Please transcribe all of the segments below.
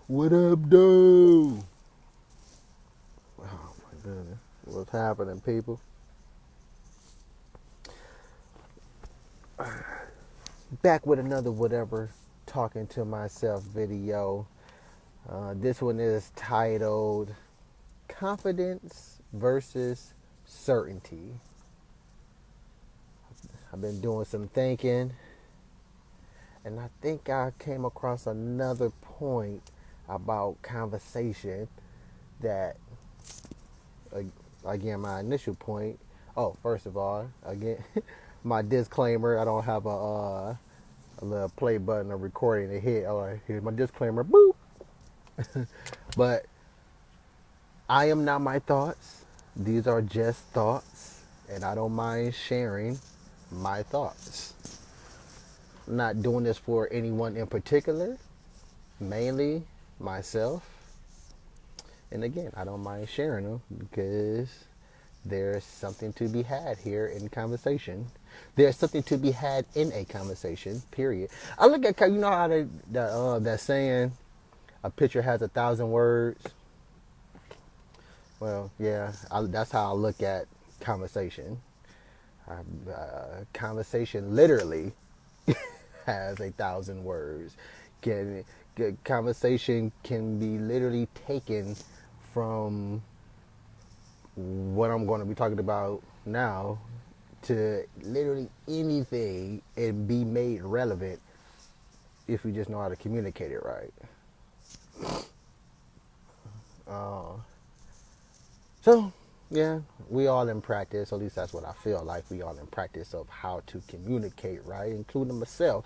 What up, dude? Oh my goodness. What's happening, people? Back with another whatever talking to myself video. This one is titled Confidence versus Certainty. I've been doing some thinking, and I think I came across another point about conversation that, again, my initial point. Oh, first of all, again, my disclaimer. I don't have a little play button or recording to hit. All right, here's my disclaimer. Boop. But I am not my thoughts. These are just thoughts, and I don't mind sharing my thoughts. I'm not doing this for anyone in particular, mainly myself. And again, I don't mind sharing them because there's something to be had here in conversation. There's something to be had in a conversation, period. I look at, you know how that saying, a picture has 1,000 words? Well, yeah, that's how I look at conversation. Conversation literally has 1,000 words. Can Conversation can be literally taken from what I'm going to be talking about now to literally anything and be made relevant if you just know how to communicate it right. So, yeah, we all in practice, at least that's what I feel like. We all in practice of how to communicate right, including myself.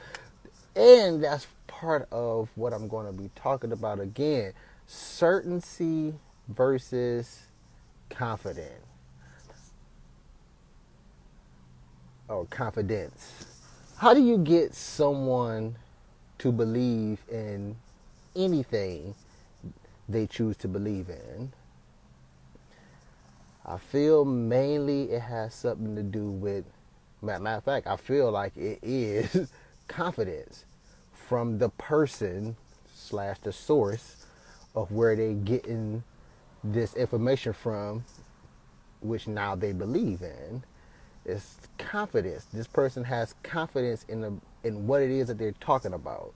And that's part of what I'm going to be talking about again. Certainty versus confidence or confidence. How do you get someone to believe in anything they choose to believe in? I feel mainly it has something to do with, matter of fact, I feel like it is confidence from the person slash the source of where they getting this information from, which now they believe in. It's confidence. This person has confidence in what it is that they're talking about.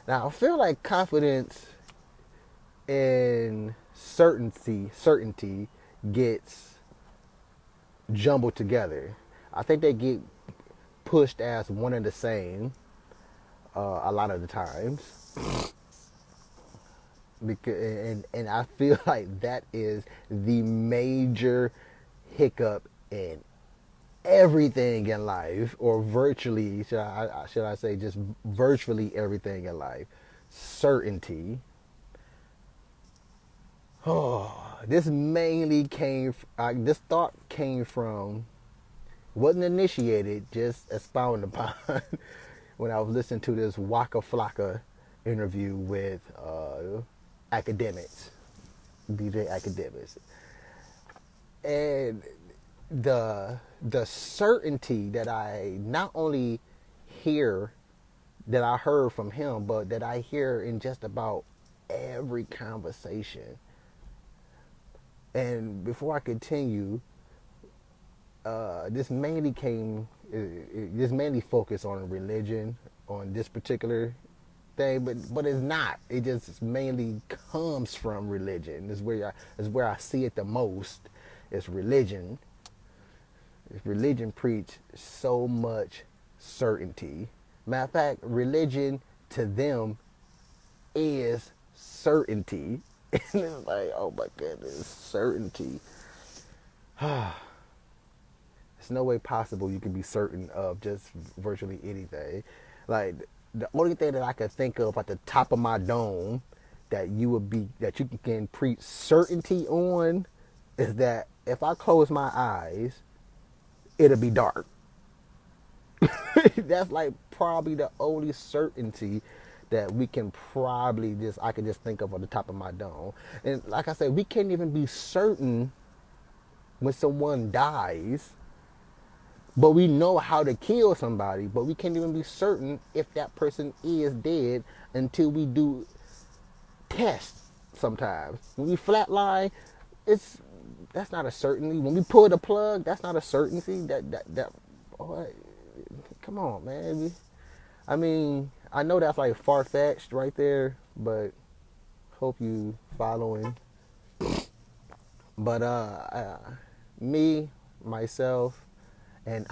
Now I feel like confidence and certainty gets jumbled together. I think they get pushed as one and the same a lot of the times. And I feel like that is the major hiccup in everything in life, or virtually, should I say, just virtually everything in life. Certainty. Oh, this thought came from, wasn't initiated, just expounded upon when I was listening to this Waka Flocka interview with academics, DJ academics, and the certainty that I not only hear, that I heard from him, but that I hear in just about every conversation. And before I continue, this mainly focused on religion, on this particular thing, but it's not. It just mainly comes from religion. This is where I see it the most. It's religion. Religion preach so much certainty. Matter of fact, religion to them is certainty. And it's like, oh my goodness, certainty. There's no way possible you can be certain of just virtually anything. Like, the only thing that I could think of at the top of my dome that you can preach certainty on is that if I close my eyes, it'll be dark. That's like probably the only certainty that we can I can just think of on the top of my dome. And like I said, we can't even be certain when someone dies But we know how to kill somebody, but we can't even be certain if that person is dead until we do tests sometimes. When we flatline, it's that's not a certainty. When we pull the plug, that's not a certainty. That oh, come on, man. I mean, I know that's like far fetched right there, but hope you following. But me, myself, and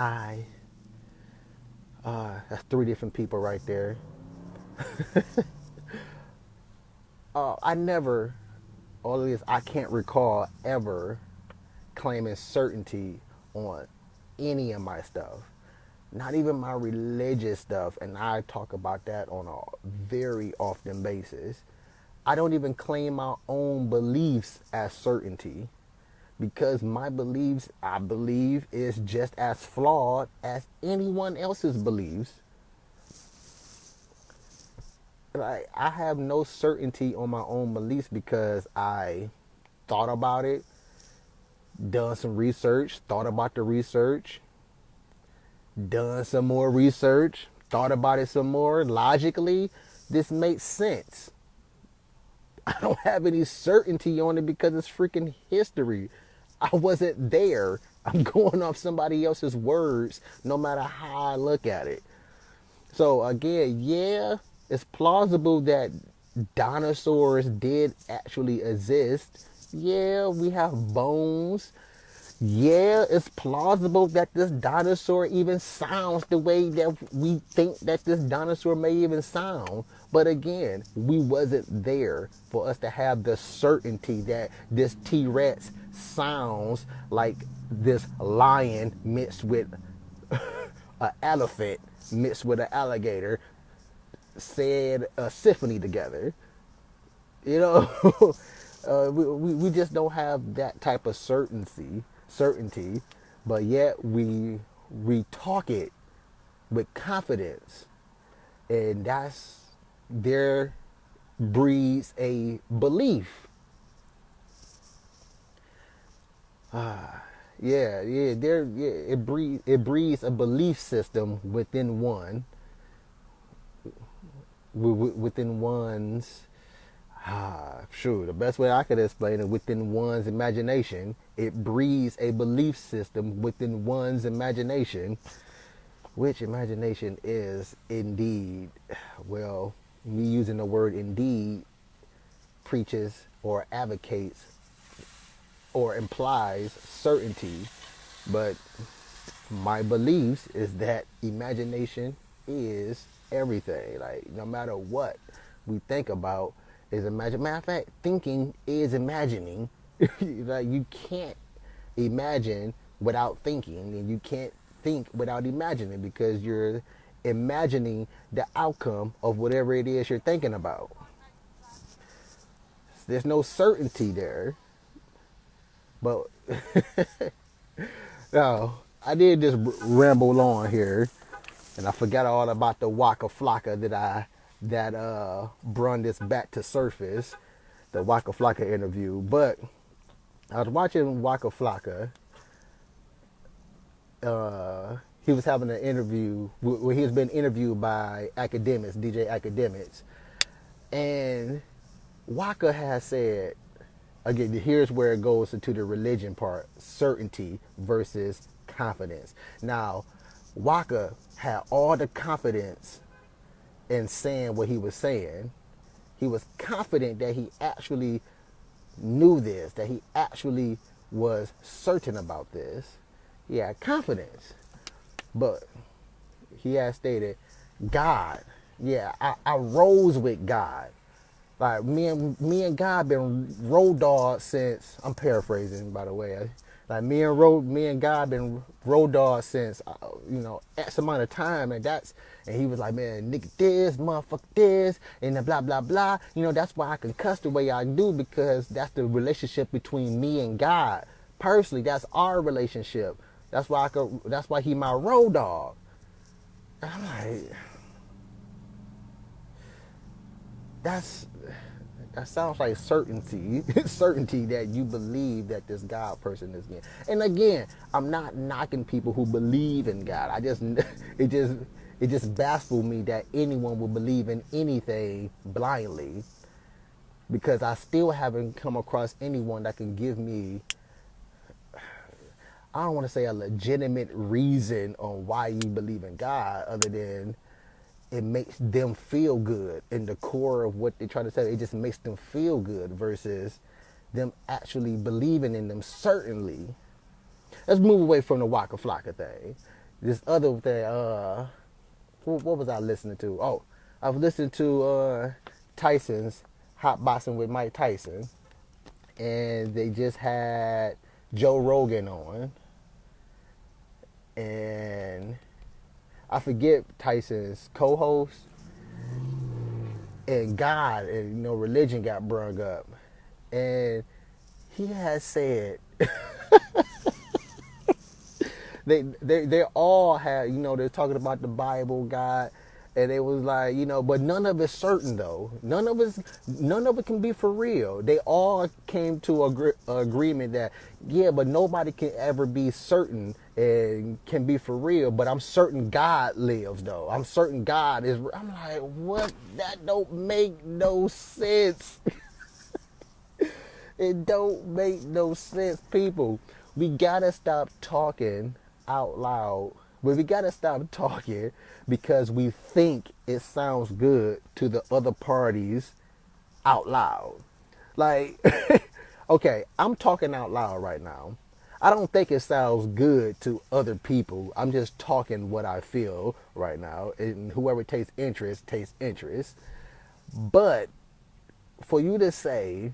that's three different people right there. I never, all of this, I can't recall ever claiming certainty on any of my stuff. Not even my religious stuff, and I talk about that on a very often basis. I don't even claim my own beliefs as certainty because my beliefs, I believe, is just as flawed as anyone else's beliefs. Like, I have no certainty on my own beliefs because I thought about it, done some research, thought about the research, done some more research, thought about it some more. Logically, this makes sense. I don't have any certainty on it because it's freaking history. I wasn't there. I'm going off somebody else's words no matter how I look at it. So again, yeah, it's plausible that dinosaurs did actually exist. Yeah, we have bones. Yeah, it's plausible that this dinosaur even sounds the way that we think that this dinosaur may even sound. But again, we wasn't there for us to have the certainty that this T-Rex sounds like this lion mixed with an elephant mixed with an alligator said a symphony together. You know, we just don't have that type of certainty, but yet we talk it with confidence, and there breeds a belief. It breeds a belief system within one's sure, the best way I could explain it, within one's imagination. It breeds a belief system within one's imagination, which imagination is indeed, well, me using the word indeed preaches or advocates or implies certainty, but my beliefs is that imagination is everything. Like, no matter what we think about is imagine. Matter of fact, thinking is imagining. Like, you can't imagine without thinking, and you can't think without imagining because you're imagining the outcome of whatever it is you're thinking about. There's no certainty there. But now, I did just ramble on here, and I forgot all about the Waka Flocka that brung this back to surface, the Waka Flocka interview. But I was watching Waka Flocka. He was having an interview where he was being interviewed by academics, DJ academics, and Waka has said, again, here's where it goes into the religion part: certainty versus confidence. Now, Waka had all the confidence in saying what he was saying. He was confident that he actually knew this, that he actually was certain about this. He had confidence. But he had stated, God, yeah, I rose with God. Like, me and God been road dogs since, I'm paraphrasing, by the way. Like, me and God been road dogs since, X amount of time, and he was like, man, nigga this, motherfucker this, and the blah, blah, blah. That's why I can cuss the way I do, because that's the relationship between me and God. Personally, that's our relationship. That's why he my road dog. And I'm like, that sounds like certainty, certainty that you believe that this God person is getting. And again, I'm not knocking people who believe in God. I just, it just, it just baffles me that anyone would believe in anything blindly, because I still haven't come across anyone that can give me, I don't want to say a legitimate reason on why you believe in God, other than it makes them feel good. In the core of what they try to say, it just makes them feel good versus them actually believing in them. Certainly, let's move away from the Waka Flocka thing. This other thing, what was I listening to? Oh, I was listening to Tyson's Hot Boxing with Mike Tyson, and they just had Joe Rogan on, and I forget Tyson's co-host, and God and religion got brung up, and he has said they all had, they're talking about the Bible, God, and it was like, but none of it's certain though. None of it can be for real. They all came to agreement that, yeah, but nobody can ever be certain and can be for real. But I'm certain God lives though. I'm certain God is. I'm like, what? That don't make no sense. It don't make no sense, people. We gotta stop talking out loud. But we gotta stop talking because we think it sounds good to the other parties out loud. Like, okay, I'm talking out loud right now. I don't think it sounds good to other people. I'm just talking what I feel right now. And whoever takes interest takes interest. But for you to say,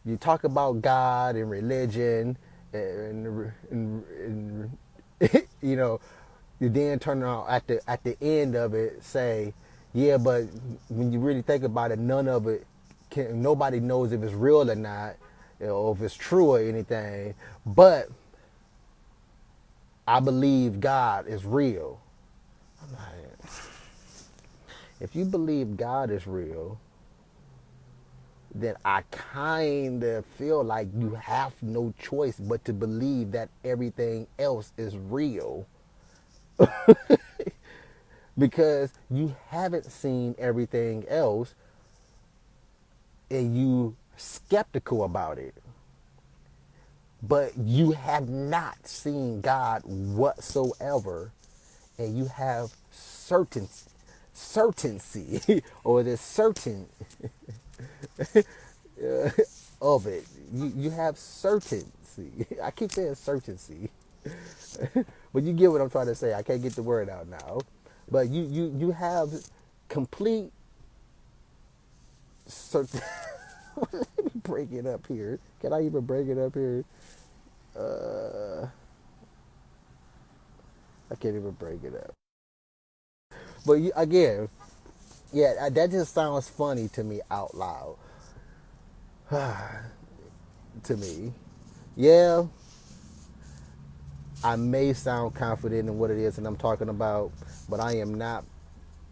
you talk about God and religion, and you then turn around at the end of it say, yeah, but when you really think about it, none of it nobody knows if it's real or not, or if it's true or anything. But I believe God is real. I'm like, if you believe God is real, then I kind of feel like you have no choice but to believe that everything else is real. Because you haven't seen everything else and you skeptical about it. But you have not seen God whatsoever, and you have certainty or the certain of it. You have certainty. I keep saying certainty, but you get what I'm trying to say. I can't get the word out now, but you have complete certain. Let me break it up here. Can I even break it up here? I can't even break it up. But again, yeah, that just sounds funny to me out loud. To me, yeah, I may sound confident in what it is that I'm talking about, but I am not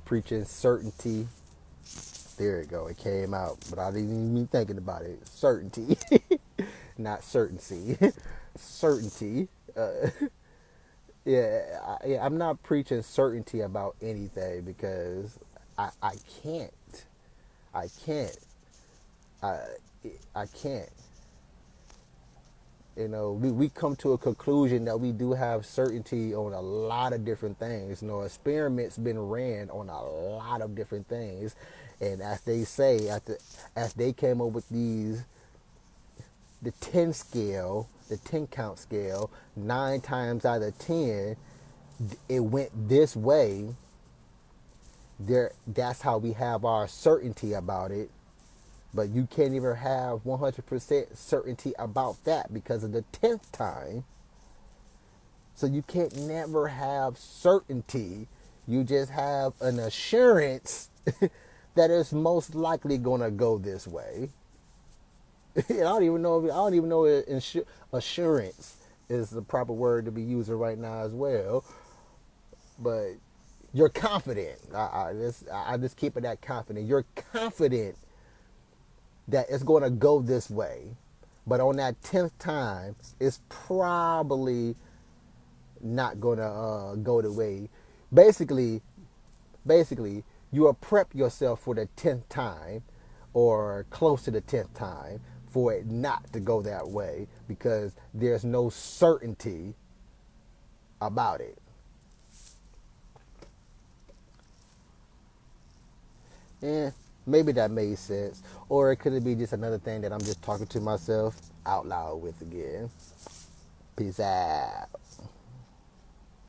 preaching certainty. There it go. It came out, but I didn't even be thinking about it. Certainty, not certainty. Certainty. I'm not preaching certainty about anything because I can't. I can't. I, I can't. We come to a conclusion that we do have certainty on a lot of different things. Experiments been ran on a lot of different things, and as they say, as they came up with the 10 scale, the 10 count scale, 9 times out of 10, it went this way. That's how we have our certainty about it. But you can't even have 100% certainty about that because of the 10th time. So you can't never have certainty. You just have an assurance that it's most likely going to go this way. And I don't even know if assurance is the proper word to be using right now as well. But you're confident. I just keep it that confident. You're confident that it's going to go this way. But on that 10th time, it's probably not going to go the way. Basically, basically, you will prep yourself for the 10th time or close to the 10th time for it not to go that way because there's no certainty about it. Yeah, maybe that made sense. Or it could be just another thing that I'm just talking to myself out loud with again. Peace out.